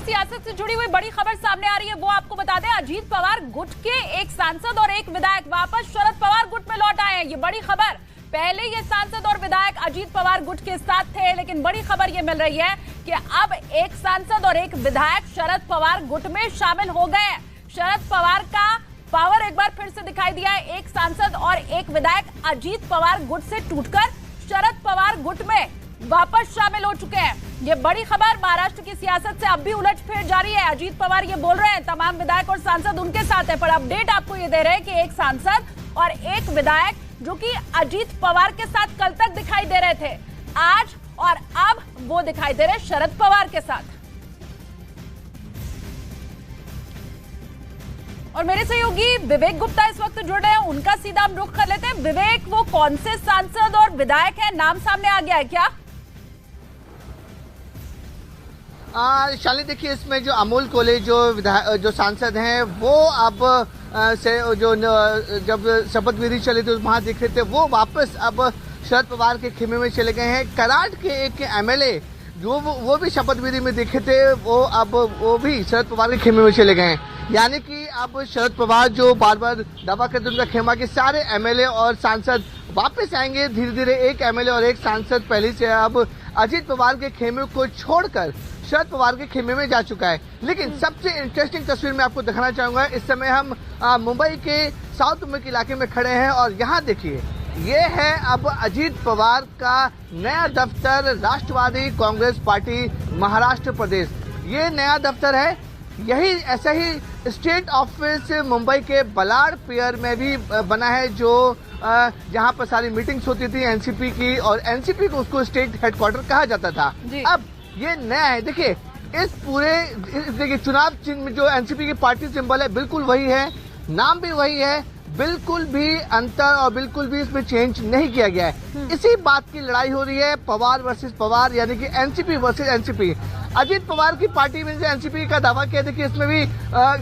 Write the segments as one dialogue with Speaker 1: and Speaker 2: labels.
Speaker 1: सियासत से जुड़ी हुई बड़ी खबर सामने आ रही है, वो आपको बता दें। अजीत पवार गुट के एक सांसद और एक विधायक वापस शरद पवार गुट में लौट आए हैं। ये बड़ी खबर। पहले ये सांसद और विधायक अजीत पवार गुट के साथ थे, लेकिन बड़ी खबर ये मिल रही है कि अब एक सांसद और एक विधायक शरद पवार गुट में शामिल हो गए। शरद पवार का पावर एक बार फिर से दिखाई दिया है। एक सांसद और एक विधायक अजीत पवार गुट से टूटकर शरद पवार गुट में वापस शामिल हो चुके हैं। ये बड़ी खबर। महाराष्ट्र की सियासत से अब भी उलटफेर जारी है। अजीत पवार ये बोल रहे हैं तमाम विधायक और सांसद उनके साथ है, पर अपडेट आपको ये दे रहे हैं कि एक सांसद और एक विधायक जो कि अजीत पवार के साथ कल तक दिखाई दे रहे थे, आज और अब वो दिखाई दे रहे शरद पवार के साथ। और मेरे सहयोगी विवेक गुप्ता इस वक्त जुड़ रहे हैं, उनका सीधा हम रुख कर लेते हैं। विवेक, वो कौन से सांसद और विधायक हैं, नाम सामने आ गया है क्या?
Speaker 2: शालिनी, देखिए, इसमें जो अमोल कोले जो सांसद हैं वो अब से जो जब शपथ विधि चली थी वहां दिख रहे थे, वो वापस अब शरद पवार के खेमे में चले गए हैं। कराड़ के एक एमएलए जो वो भी शपथ विधि में दिखे थे, वो भी शरद पवार के खेमे में चले गए हैं। यानी कि अब शरद पवार जो बार बार दावा करते उनका खेमा के सारे एमएलए और सांसद वापस आएंगे। धीरे धीरे एक एमएलए और एक सांसद पहले से अब अजीत पवार के खेमे को छोड़कर शरद पवार के खेमे में जा चुका है। लेकिन सबसे इंटरेस्टिंग तस्वीर मैं आपको दिखाना चाहूंगा। इस समय हम मुंबई के साउथ मुंबई के इलाके में खड़े हैं और यहाँ देखिए, ये है अब अजीत पवार का नया दफ्तर, राष्ट्रवादी कांग्रेस पार्टी महाराष्ट्र प्रदेश। ये नया दफ्तर है। यही ऐसा ही स्टेट ऑफिस मुंबई के बलाड पियर में भी बना है, जो जहां पर सारी मीटिंग्स होती थी एनसीपी की, और एनसीपी को उसको स्टेट हेडक्वार्टर कहा जाता था। अब ये नया है। देखिए, इस पूरे देखिए चुनाव चिन्ह में जो एनसीपी की पार्टी सिंबल है बिल्कुल वही है, नाम भी वही है, बिल्कुल भी अंतर और बिल्कुल भी इसमें चेंज नहीं किया गया है। इसी बात की लड़ाई हो रही है, पवार वर्सेस पवार, यानी कि NCP versus NCP. Ajit Pawar की पार्टी में जो एनसीपी का दावा किया, देखिए इसमें भी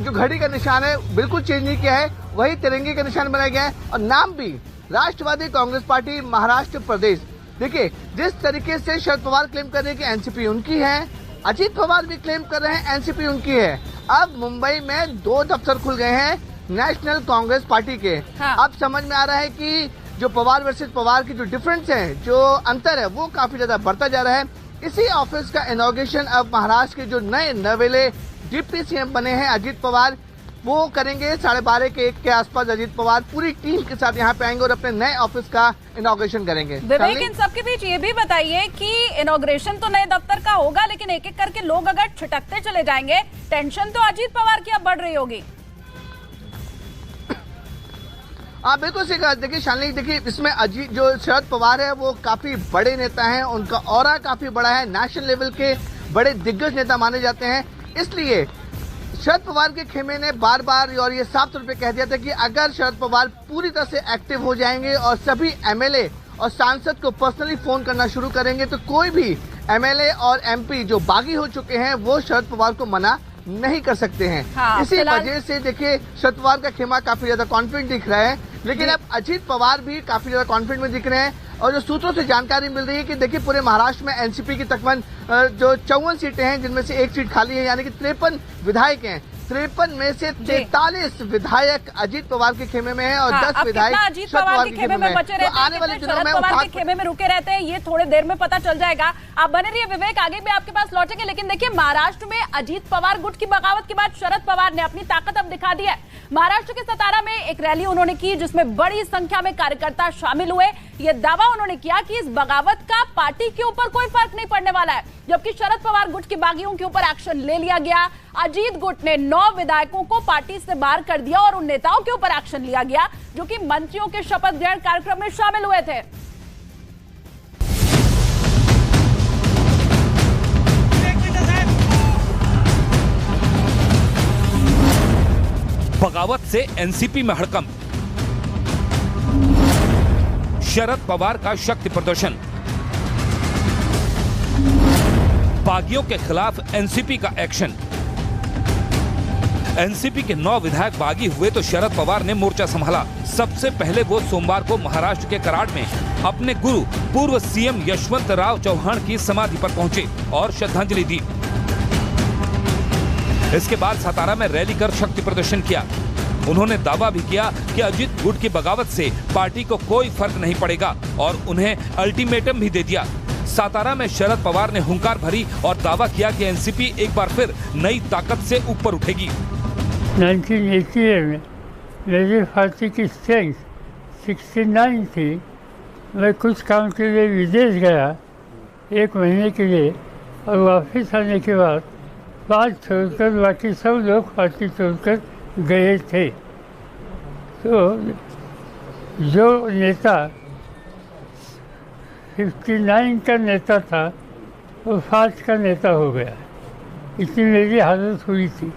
Speaker 2: जो घड़ी का निशान है बिल्कुल चेंज नहीं किया है, वही तिरंगे का निशान बनाया गया है और नाम भी राष्ट्रवादी कांग्रेस पार्टी महाराष्ट्र प्रदेश। देखिए, जिस तरीके से शरद पवार क्लेम कर रहे हैं कि एनसीपी उनकी है, अजीत पवार भी क्लेम कर रहे हैं एनसीपी उनकी है। अब मुंबई में 2 दफ्तर खुल गए हैं नेशनल कांग्रेस पार्टी के। अब समझ में आ रहा है कि जो पवार वर्सेस पवार की जो डिफरेंस है, जो अंतर है, वो काफी ज्यादा बढ़ता जा रहा है। इसी ऑफिस का इनॉग्रेशन अब महाराष्ट्र के जो नए नवेले डिप्टी सीएम बने हैं अजीत पवार, वो करेंगे। 12:30 के 1 के आसपास अजीत पवार पूरी टीम के साथ यहाँ पे आएंगे और अपने नए ऑफिस का इनॉग्रेशन करेंगे।
Speaker 1: विवेक, इन सबके बीच ये भी बताइए कि इनॉग्रेशन तो नए दफ्तर का होगा, लेकिन एक एक करके लोग अगर छिटकते चले जाएंगे, टेंशन तो अजीत पवार की अब बढ़ रही होगी।
Speaker 2: बिल्कुल सही कहा। देखिए शालिनी, देखिए इसमें अजीत जो शरद पवार है वो काफी बड़े नेता हैं, उनका ऑरा काफी बड़ा है, नेशनल लेवल के बड़े दिग्गज नेता माने जाते हैं। इसलिए शरद पवार के खेमे ने बार बार और ये साफ तौर पे कह दिया था कि अगर शरद पवार पूरी तरह से एक्टिव हो जाएंगे और सभी एमएलए और सांसद को पर्सनली फोन करना शुरू करेंगे, तो कोई भी एमएलए और एमपी जो बागी हो चुके हैं वो शरद पवार को मना नहीं कर सकते हैं। इसी वजह से देखिए शरद पवार का खेमा काफी ज्यादा कॉन्फिडेंट दिख रहा है, लेकिन अब अजीत पवार भी काफी ज्यादा कॉन्फिडेंट में दिख रहे हैं। और जो सूत्रों से जानकारी मिल रही है कि देखिए पूरे महाराष्ट्र में एनसीपी की तकरीबन जो 54 सीटें हैं, जिनमें से 1 सीट खाली है, यानी कि 53 विधायक हैं। 53 में से 43 विधायक अजीत पवार के खेमे में हैं और 10 विधायक
Speaker 1: अजीत पवार के खेमे में बचे रहते हैं। आने वाले दिनों में पवार के खेमे में रुके रहते हैं, ये थोड़े देर में पता चल जाएगा। आप बने रहिए विवेक, आगे भी आपके पास लौटेंगे। लेकिन देखिए, महाराष्ट्र में अजीत पवार गुट की बगावत के बाद शरद पवार ने अपनी ताकत अब दिखा दी है। महाराष्ट्र के सतारा में एक रैली उन्होंने की, जिसमें बड़ी संख्या में कार्यकर्ता शामिल हुए। ये दावा उन्होंने किया कि इस बगावत का पार्टी के ऊपर कोई फर्क नहीं पड़ने वाला है, जबकि शरद पवार गुट के बागियों के ऊपर एक्शन ले लिया गया। अजीत गुट ने 9 विधायकों को पार्टी से बाहर कर दिया और उन नेताओं के ऊपर एक्शन लिया गया जो कि मंत्रियों के शपथ ग्रहण कार्यक्रम में शामिल हुए थे।
Speaker 3: बगावत से एनसीपी में हड़कंप, शरद पवार का शक्ति प्रदर्शन, बागियों के खिलाफ एनसीपी का एक्शन। एनसीपी के 9 विधायक बागी हुए तो शरद पवार ने मोर्चा संभाला। सबसे पहले वो सोमवार को महाराष्ट्र के कराड़ में अपने गुरु पूर्व सीएम यशवंतराव चौहान की समाधि पर पहुंचे और श्रद्धांजलि दी। इसके बाद सातारा में रैली कर शक्ति प्रदर्शन किया। उन्होंने दावा भी किया कि अजीत गुट की बगावत से पार्टी को कोई फर्क नहीं पड़ेगा और उन्हें अल्टीमेटम भी दे दिया। सातारा में शरद पवार ने हुंकार भरी और दावा किया कि एनसीपी एक बार फिर नई ताकत से ऊपर उठेगी।
Speaker 4: 1988 में मेरी पार्टी की स्ट्रेंथ 69 थी। मैं कुछ काम के लिए विदेश गया 1 महीने के लिए और वापस आने के बाद 5 छोड़कर बाकी सब लोग पार्टी छोड़कर गए थे। तो जो नेता 59 का नेता था वो 5 का नेता हो गया। इतनी मेरी हालत हुई थी,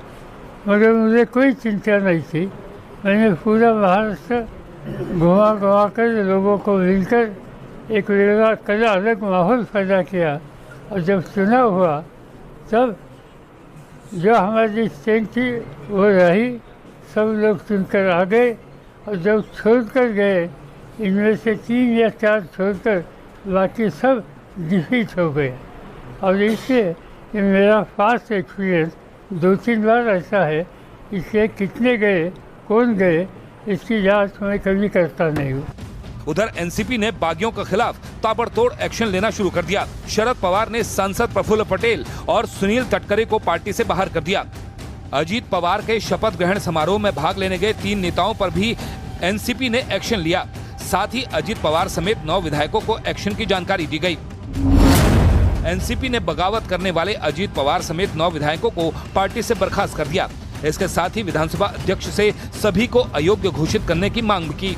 Speaker 4: मगर मुझे कोई चिंता नहीं थी। मैंने पूरा महाराष्ट्र घुमा कर लोगों को मिलकर एक अलग माहौल पैदा किया और जब चुनाव हुआ तब जो हमारी स्ट्रेंथ थी वो रही, सब लोग चुनकर आ गए और जब छोड़कर गए इनमें से 3 या 4 छोड़कर बाकी सब डिफीट हो गए। और इससे ये मेरा फास्ट एक्सपीरियंस 2-3 बार ऐसा है, इसलिए कितने गए कौन गए इसकी जांच मैं कभी करता नहीं हूँ।
Speaker 3: उधर एनसीपी ने बागियों के खिलाफ ताबड़तोड़ एक्शन लेना शुरू कर दिया। शरद पवार ने सांसद प्रफुल्ल पटेल और सुनील तटकरे को पार्टी से बाहर कर दिया। अजीत पवार के शपथ ग्रहण समारोह में भाग लेने गए 3 नेताओं पर भी एनसीपी ने एक्शन लिया। साथ ही अजीत पवार समेत 9 विधायकों को एक्शन की जानकारी दी गई। एनसीपी ने बगावत करने वाले अजीत पवार समेत 9 विधायकों को पार्टी से बर्खास्त कर दिया। इसके साथ ही विधानसभा अध्यक्ष से सभी को अयोग्य घोषित करने की मांग की।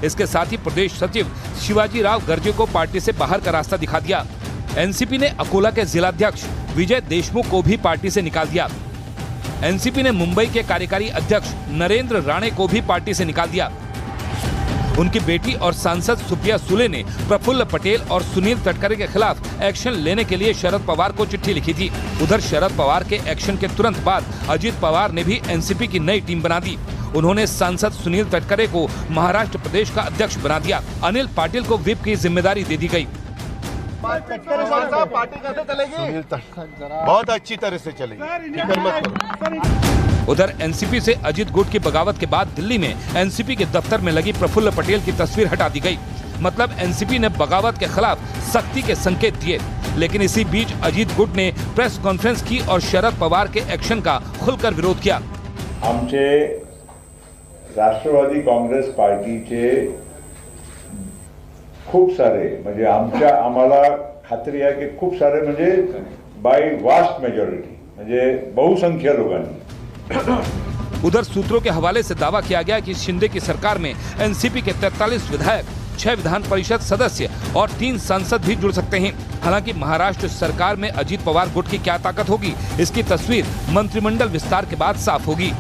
Speaker 3: इसके साथ ही प्रदेश सचिव शिवाजी राव गर्जे को पार्टी से बाहर का रास्ता दिखा दिया। एनसीपी ने अकोला के जिलाध्यक्ष विजय देशमुख को भी पार्टी से निकाल दिया। एनसीपी ने मुंबई के कार्यकारी अध्यक्ष नरेंद्र राणे को भी पार्टी से निकाल दिया। उनकी बेटी और सांसद सुप्रिया सुले ने प्रफुल्ल पटेल और सुनील तटकरे के खिलाफ एक्शन लेने के लिए शरद पवार को चिट्ठी लिखी थी। उधर शरद पवार के एक्शन के तुरंत बाद अजीत पवार ने भी एनसीपी की नई टीम बना दी। उन्होंने सांसद सुनील तटकरे को महाराष्ट्र प्रदेश का अध्यक्ष बना दिया। अनिल पाटिल को व्हिप की जिम्मेदारी दे दी गई।
Speaker 5: पार्टी कैसे चलेगी? बहुत अच्छी तरह से चलेगी।
Speaker 3: उधर एनसीपी से अजीत गुट की बगावत के बाद दिल्ली में एनसीपी के दफ्तर में लगी प्रफुल्ल पटेल की तस्वीर हटा दी गई। मतलब एनसीपी ने बगावत के खिलाफ सख्ती के संकेत दिए। लेकिन इसी बीच अजीत गुट ने प्रेस कॉन्फ्रेंस की और शरद पवार के एक्शन का खुलकर विरोध किया।
Speaker 6: आमचे राष्ट्रवादी काँग्रेस पार्टीचे खूप सारे म्हणजे आम्हाला खात्री आहे की खूप सारे म्हणजे बाय वास्ट मेजॉरिटी म्हणजे बहुसंख्य लोकांनी।
Speaker 3: उधर सूत्रों के हवाले से दावा किया गया कि शिंदे की सरकार में एनसीपी के 43 विधायक, 6 विधान परिषद सदस्य और 3 सांसद भी जुड़ सकते हैं। हालांकि महाराष्ट्र सरकार में अजीत पवार गुट की क्या ताकत होगी, इसकी तस्वीर मंत्रिमंडल विस्तार के बाद साफ होगी।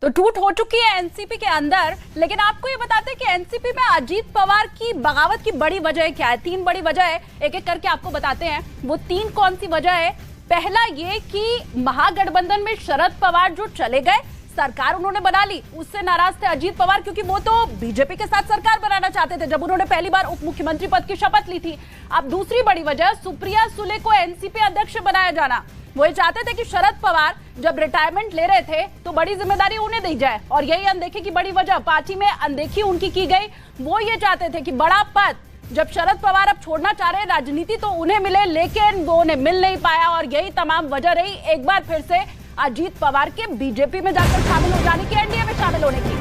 Speaker 1: तो टूट हो चुकी है एनसीपी के अंदर, लेकिन आपको ये बताते हैं कि एनसीपी में अजीत पवार की बगावत की बड़ी वजह क्या है। 3 बड़ी वजह है, एक एक करके आपको बताते हैं। वो 3 कौन सी वजह है? पहला ये कि महागठबंधन में शरद पवार जो चले गए, सरकार उन्होंने बना ली, उससे नाराज थे अजीत पवार, क्योंकि वो तो बीजेपी के साथ सरकार बनाना चाहते थे जब उन्होंने पहली बार उप मुख्यमंत्री पद की शपथ ली थी। अब दूसरी बड़ी वजह सुप्रिया सुले को एनसीपी अध्यक्ष बनाया जाना। वो ये चाहते थे कि शरद पवार जब रिटायरमेंट ले रहे थे तो बड़ी जिम्मेदारी उन्हें दी जाए, और यही अनदेखी की बड़ी वजह, पार्टी में अनदेखी उनकी की गई। वो ये चाहते थे कि बड़ा पद जब शरद पवार अब छोड़ना चाह रहे, राजनीति तो उन्हें मिले, लेकिन वो उन्हें मिल नहीं पाया, और यही तमाम वजह रही एक बार फिर से अजीत पवार के बीजेपी में जाकर शामिल हो जाने की, एनडीए में शामिल होने की।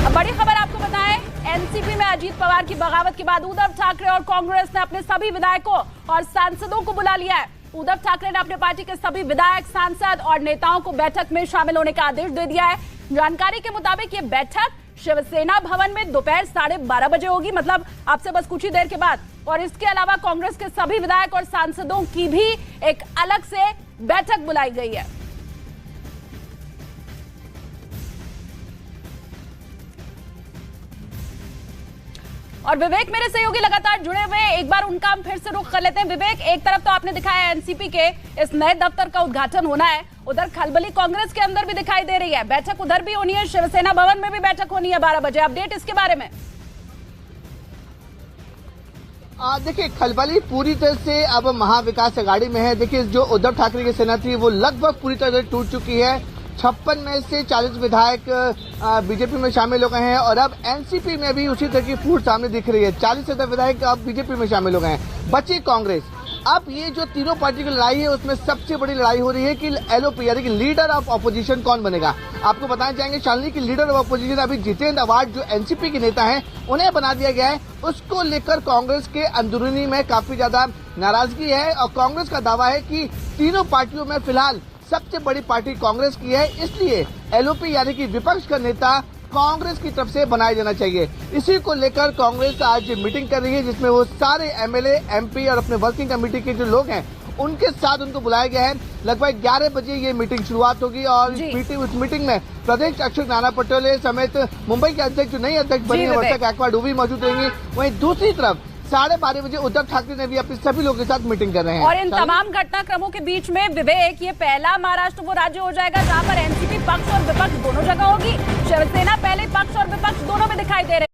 Speaker 1: अब बड़ी खबर आपको बताएं, एनसीपी में अजीत पवार की बगावत के बाद उद्धव ठाकरे और कांग्रेस ने अपने सभी विधायकों और सांसदों को बुला लिया है। उद्धव ठाकरे ने अपने पार्टी के सभी विधायक, सांसद और नेताओं को बैठक में शामिल होने का आदेश दे दिया है। जानकारी के मुताबिक ये बैठक शिवसेना भवन में दोपहर 12:30 बजे होगी, मतलब आपसे बस कुछ ही देर के बाद। और इसके अलावा कांग्रेस के सभी विधायक और सांसदों की भी एक अलग से बैठक बुलाई गई है। और विवेक मेरे सहयोगी लगातार जुड़े हुए, एक बार उनका हम फिर से रुख कर लेते हैं। विवेक, एक तरफ तो आपने दिखाया एनसीपी के इस नए दफ्तर का उद्घाटन होना है, उधर खलबली कांग्रेस के अंदर भी दिखाई दे रही है, बैठक उधर भी होनी है, शिवसेना भवन में भी बैठक होनी है 12 बजे। अपडेट इसके बारे में?
Speaker 2: देखिए खलबली पूरी तरह से अब महाविकास आघाड़ी में है। देखिए जो उद्धव ठाकरे की सेना थी वो लगभग पूरी तरह से टूट चुकी है। 56 में से 40 विधायक बीजेपी में शामिल हो गए हैं और अब एनसीपी में भी उसी तरह की फूट सामने दिख रही है। 40 से ज्यादा विधायक अब बीजेपी में शामिल हो गए हैं। बची कांग्रेस। अब ये जो तीनों पार्टी की लड़ाई है उसमें सबसे बड़ी लड़ाई हो रही है कि एलओपी यानी कि लीडर ऑफ ऑपोजिशन कौन बनेगा। आपको बताना चाहेंगे शालिनी की लीडर ऑफ ऑपोजिशन अभी जितेंद्र अवार्ड जो एनसीपी के नेता हैं उन्हें बना दिया गया है। उसको लेकर कांग्रेस के अंदरूनी में काफी ज्यादा नाराजगी है और कांग्रेस का दावा है कि तीनों पार्टियों में फिलहाल सबसे बड़ी पार्टी कांग्रेस की है, इसलिए एलओपी यानी कि विपक्ष का नेता कांग्रेस की तरफ से बनाया जाना चाहिए। इसी को लेकर कांग्रेस आज मीटिंग कर रही है जिसमें वो सारे एमएलए, एमपी और अपने वर्किंग कमेटी के जो लोग हैं उनके साथ उनको बुलाया गया है। लगभग 11 बजे ये मीटिंग शुरुआत होगी और उस मीटिंग में प्रदेश अध्यक्ष नाना पटोले समेत मुंबई के अध्यक्ष जो नई अध्यक्ष बनी है वर्षा गायकवाड़ भी मौजूद रहेंगी। वहीं दूसरी तरफ 12:30 बजे उद्धव ठाकरे ने भी अपने सभी लोगों के साथ मीटिंग कर रहे हैं।
Speaker 1: और इन तमाम घटनाक्रमों के बीच में विवेक ये पहला महाराष्ट्र वो राज्य हो जाएगा जहां पर एनसीपी पक्ष और विपक्ष दोनों जगह होगी। शिवसेना पहले पक्ष और विपक्ष दोनों में दिखाई दे रहे